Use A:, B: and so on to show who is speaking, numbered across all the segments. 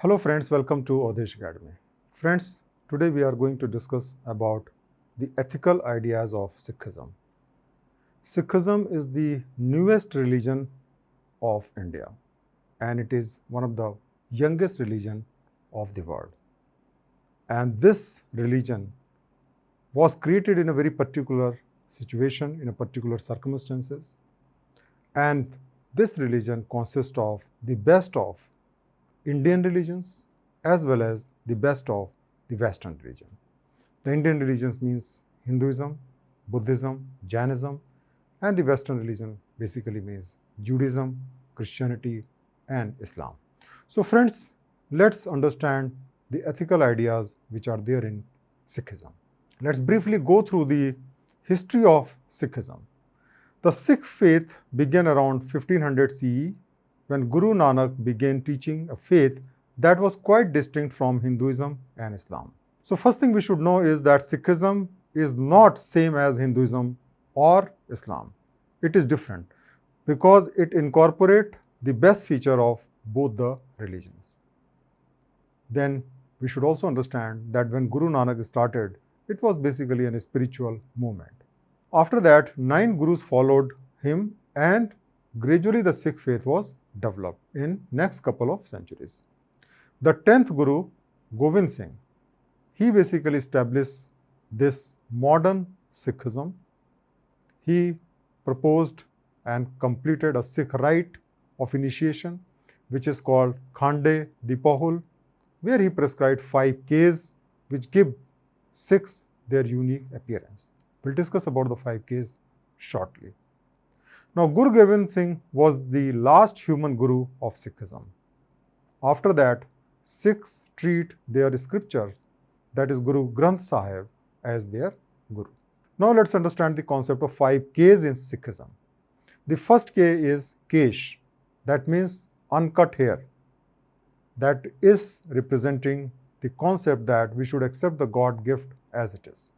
A: Hello friends, welcome to Awdhesh Academy. Friends, today we are going to discuss about the ethical ideas of Sikhism. Sikhism is the newest religion of India and it is one of the youngest religion of the world. And this religion was created in a very particular situation, in a particular circumstances. And this religion consists of the best of Indian religions as well as the best of the Western religion. The Indian religions means Hinduism, Buddhism, Jainism, and the Western religion basically means Judaism, Christianity, and Islam. So friends, let's understand the ethical ideas which are there in Sikhism. Let's briefly go through the history of Sikhism. The Sikh faith began around 1500 CE when Guru Nanak began teaching a faith that was quite distinct from Hinduism and Islam. So first thing we should know is that Sikhism is not same as Hinduism or Islam. It is different because it incorporates the best feature of both the religions. Then we should also understand that when Guru Nanak started, it was basically a spiritual movement. After that, 9 gurus followed him and gradually the Sikh faith was developed in next couple of centuries. The 10th Guru, Govind Singh, he basically established this modern Sikhism. He proposed and completed a Sikh rite of initiation which is called Khande Dipahul, where he prescribed 5 Ks which give Sikhs their unique appearance. We'll discuss about the 5 Ks shortly. Now, Guru Gobind Singh was the last human guru of Sikhism. After that, Sikhs treat their scripture, that is Guru Granth Sahib, as their guru. Now, let's understand the concept of 5 Ks in Sikhism. The first K is Kesh, that means uncut hair. That is representing the concept that we should accept the God gift as it is.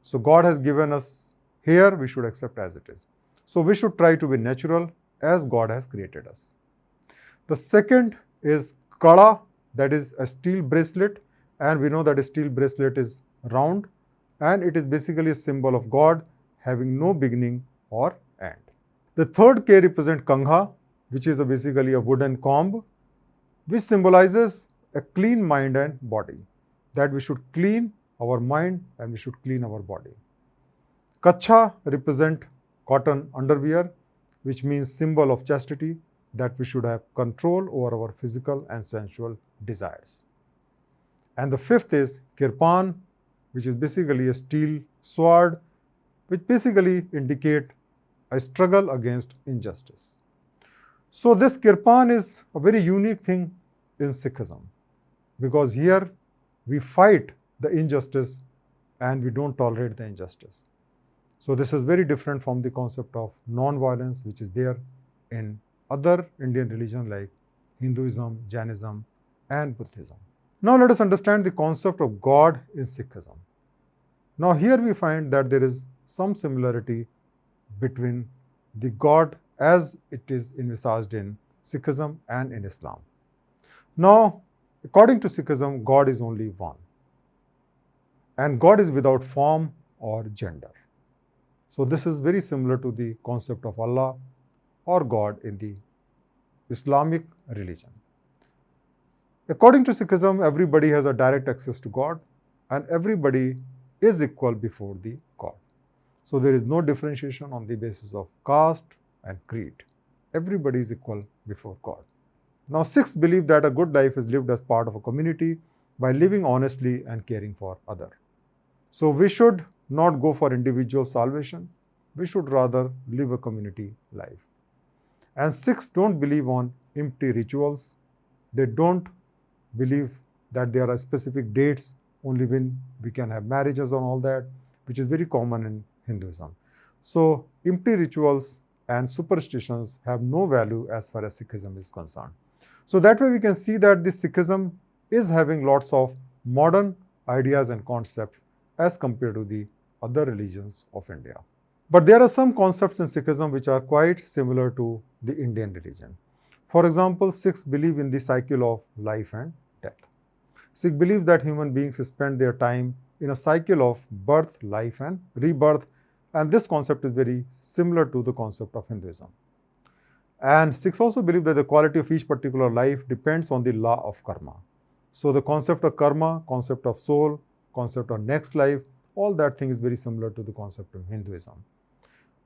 A: So, God has given us hair, we should accept as it is. So, we should try to be natural as God has created us. The second is Kada, that is a steel bracelet, and we know that a steel bracelet is round and it is basically a symbol of God having no beginning or end. The third K represents Kangha, which is basically a wooden comb, which symbolizes a clean mind and body, that we should clean our mind and we should clean our body. Kacha represents cotton underwear, which means symbol of chastity, that we should have control over our physical and sensual desires. And the fifth is Kirpan, which is basically a steel sword, which basically indicate a struggle against injustice. So this Kirpan is a very unique thing in Sikhism, because here we fight the injustice and we don't tolerate the injustice. So this is very different from the concept of non-violence which is there in other Indian religions like Hinduism, Jainism, and Buddhism. Now let us understand the concept of God in Sikhism. Now here we find that there is some similarity between the God as it is envisaged in Sikhism and in Islam. Now, according to Sikhism, God is only one. And God is without form or gender. So this is very similar to the concept of Allah or God in the Islamic religion. According to Sikhism, everybody has a direct access to God and everybody is equal before the God. So there is no differentiation on the basis of caste and creed. Everybody is equal before God. Now, Sikhs believe that a good life is lived as part of a community by living honestly and caring for others. So we should not go for individual salvation, we should rather live a community life. And Sikhs don't believe on empty rituals. They don't believe that there are specific dates only when we can have marriages and all that, which is very common in Hinduism. So empty rituals and superstitions have no value as far as Sikhism is concerned. So that way we can see that this Sikhism is having lots of modern ideas and concepts as compared to the other religions of India. But there are some concepts in Sikhism which are quite similar to the Indian religion. For example, Sikhs believe in the cycle of life and death. Sikh believe that human beings spend their time in a cycle of birth, life and rebirth, and this concept is very similar to the concept of Hinduism. And Sikhs also believe that the quality of each particular life depends on the law of karma. So the concept of karma, concept of soul, concept of next life, all that thing is very similar to the concept of Hinduism.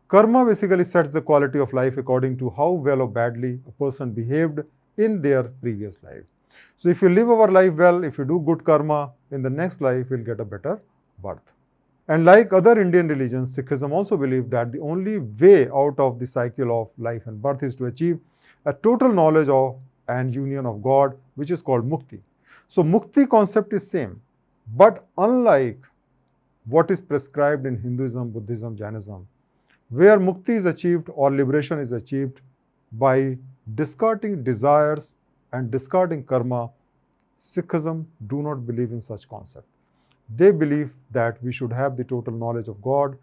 A: Karma basically sets the quality of life according to how well or badly a person behaved in their previous life. So if you live our life well, if you do good karma, in the next life you'll get a better birth. And like other Indian religions, Sikhism also believes that the only way out of the cycle of life and birth is to achieve a total knowledge of and union of God, which is called mukti. So mukti concept is same, but unlike what is prescribed in Hinduism, Buddhism, Jainism, where mukti is achieved or liberation is achieved by discarding desires and discarding karma, Sikhism do not believe in such concept. They believe that we should have the total knowledge of God,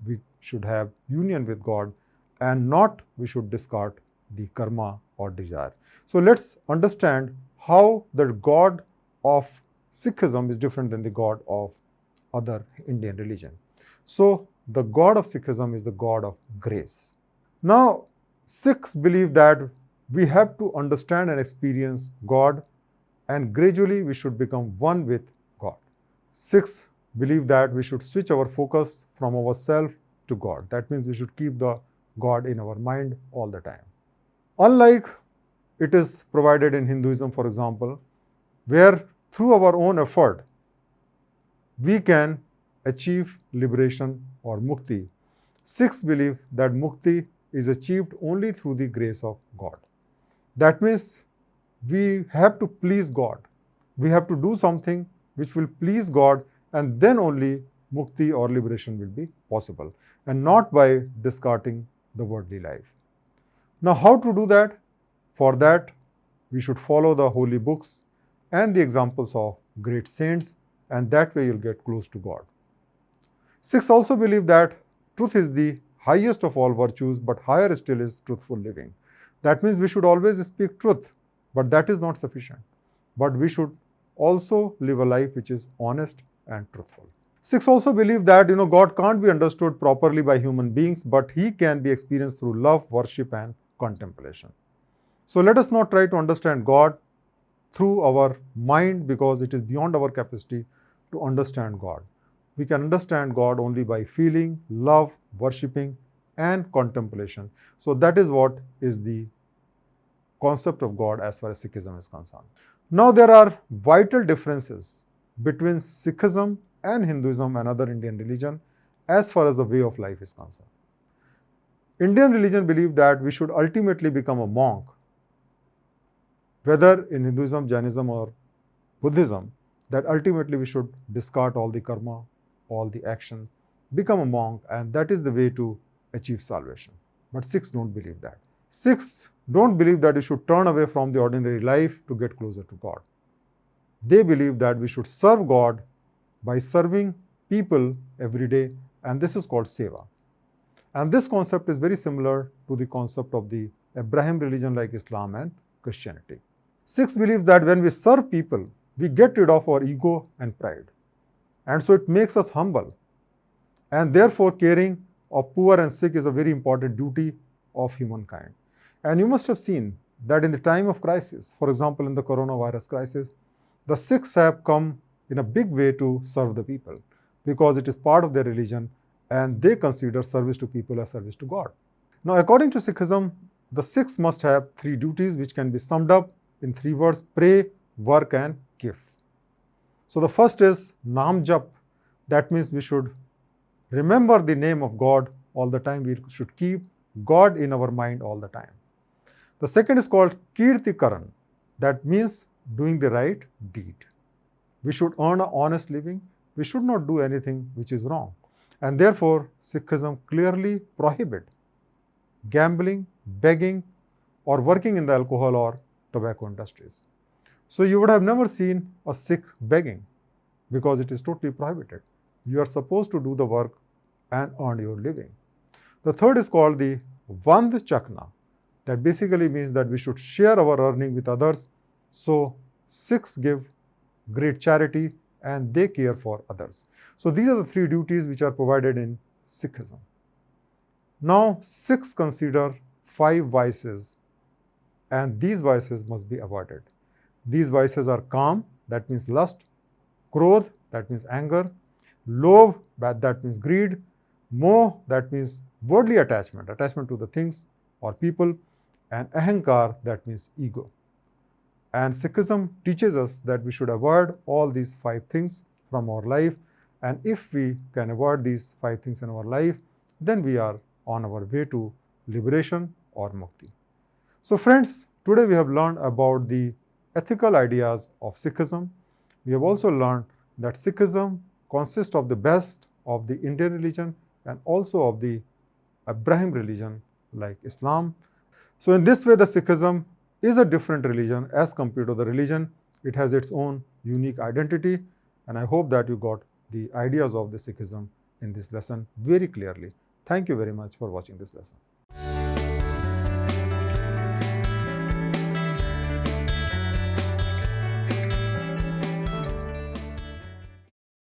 A: we should have union with God, and not we should discard the karma or desire. So let's understand how the God of Sikhism is different than the God of other Indian religion. So the God of Sikhism is the God of grace. Now, Sikhs believe that we have to understand and experience God, and gradually we should become one with God. Sikhs believe that we should switch our focus from ourselves to God. That means we should keep the God in our mind all the time. Unlike it is provided in Hinduism, for example, where through our own effort we can achieve liberation or mukti, Sikhs believe that mukti is achieved only through the grace of God. That means we have to please God. We have to do something which will please God, and then only mukti or liberation will be possible, and not by discarding the worldly life. Now, how to do that? For that, we should follow the holy books and the examples of great saints, and that way you'll get close to God. Sikhs also believe that truth is the highest of all virtues, but higher still is truthful living. That means we should always speak truth, but that is not sufficient. But we should also live a life which is honest and truthful. Sikhs also believe that God can't be understood properly by human beings, but He can be experienced through love, worship and contemplation. So let us not try to understand God through our mind, because it is beyond our capacity to understand God. We can understand God only by feeling, love, worshipping and contemplation. So that is what is the concept of God as far as Sikhism is concerned. Now there are vital differences between Sikhism and Hinduism and other Indian religion as far as the way of life is concerned. Indian religion believes that we should ultimately become a monk, whether in Hinduism, Jainism or Buddhism, that ultimately we should discard all the karma, all the action, become a monk, and that is the way to achieve salvation. But Sikhs don't believe that. Sikhs don't believe that we should turn away from the ordinary life to get closer to God. They believe that we should serve God by serving people every day, and this is called seva. And this concept is very similar to the concept of the Abraham religion like Islam and Christianity. Sikhs believe that when we serve people, we get rid of our ego and pride. And so it makes us humble. And therefore, caring of poor and sick is a very important duty of humankind. And you must have seen that in the time of crisis, for example, in the coronavirus crisis, the Sikhs have come in a big way to serve the people, because it is part of their religion and they consider service to people as service to God. Now, according to Sikhism, the Sikhs must have three duties which can be summed up in three words: pray, work and give. So the first is Naam Jap. That means we should remember the name of God all the time. We should keep God in our mind all the time. The second is called Kirti Karan. That means doing the right deed. We should earn an honest living. We should not do anything which is wrong. And therefore, Sikhism clearly prohibits gambling, begging, or working in the alcohol or tobacco industries. So you would have never seen a Sikh begging, because it is totally prohibited. You are supposed to do the work and earn your living. The third is called the Vand Chakna. That basically means that we should share our earning with others. So Sikhs give great charity and they care for others. So these are the three duties which are provided in Sikhism. Now Sikhs consider 5 vices, and these vices must be avoided. These vices are Kam, that means lust; Krodh, that means anger; Lobh, that means greed; Moh, that means worldly attachment, attachment to the things or people; and Ahankar, that means ego. And Sikhism teaches us that we should avoid all these 5 things from our life. And if we can avoid these 5 things in our life, then we are on our way to liberation or mukti. So friends, today we have learned about the ethical ideas of Sikhism. We have also learned that Sikhism consists of the best of the Indian religion and also of the Abraham religion like Islam. So in this way, the Sikhism is a different religion as compared to the religion. It has its own unique identity, and I hope that you got the ideas of the Sikhism in this lesson very clearly. Thank you very much for watching this lesson.